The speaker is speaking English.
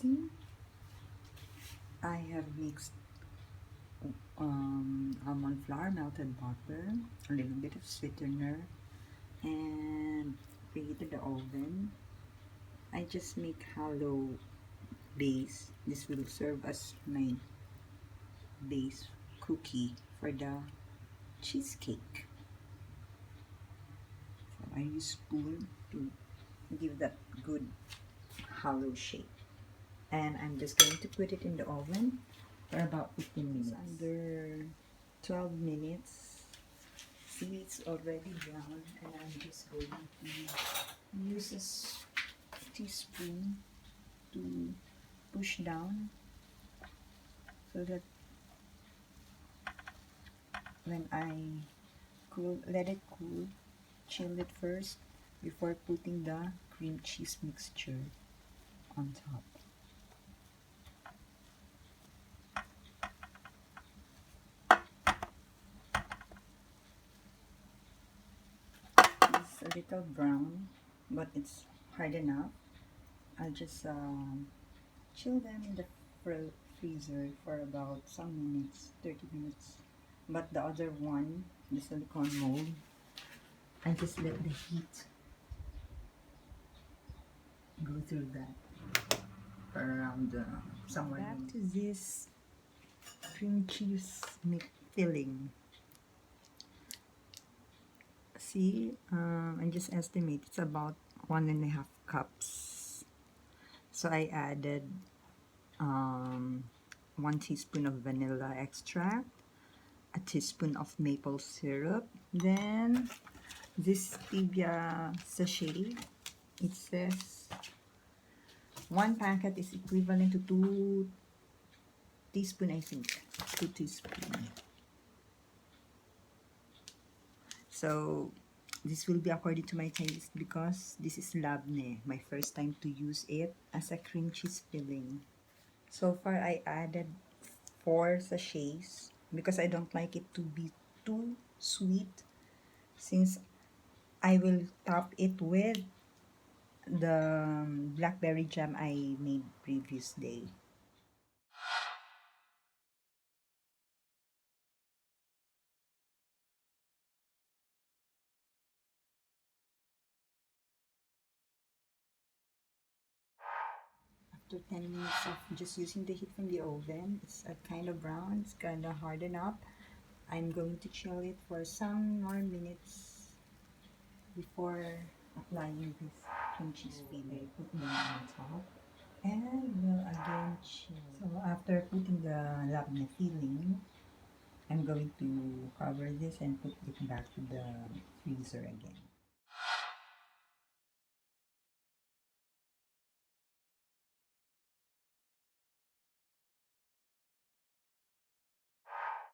See, I have mixed almond flour, melted butter, a little bit of sweetener, and preheated the oven. I just make hollow base. This will serve as my base cookie for the cheesecake. So I use spoon to give that good hollow shape. And I'm just going to put it in the oven for about 15 minutes. Under 12 minutes. See, it's already brown, and I'm just going to use a teaspoon to push down so that when I let it cool, chill it first before putting the cream cheese mixture on top. It's a little brown, but it's hard enough. I'll just chill them in the freezer for about some minutes, 30 minutes. But the other one, the silicone mold, I just let the heat go through that for around somewhere. Back to this cream cheese filling. See, I just estimate it's about 1.5 cups. So I added 1 teaspoon of vanilla extract, a teaspoon of maple syrup, then this Stevia sachet. It says 1 packet is equivalent to 2 teaspoons, I think. 2 teaspoons. So this will be according to my taste because this is Labneh, my first time to use it as a cream cheese filling. So far I added 4 sachets because I don't like it to be too sweet, since I will top it with the blackberry jam I made previous day. After 10 minutes of just using the heat from the oven, it's kind of brown, it's kind of hardened up. I'm going to chill it for some more minutes before applying this cream cheese filling. Put them on top and will again chill. So after putting the labneh filling, I'm going to cover this and put it back to the freezer again.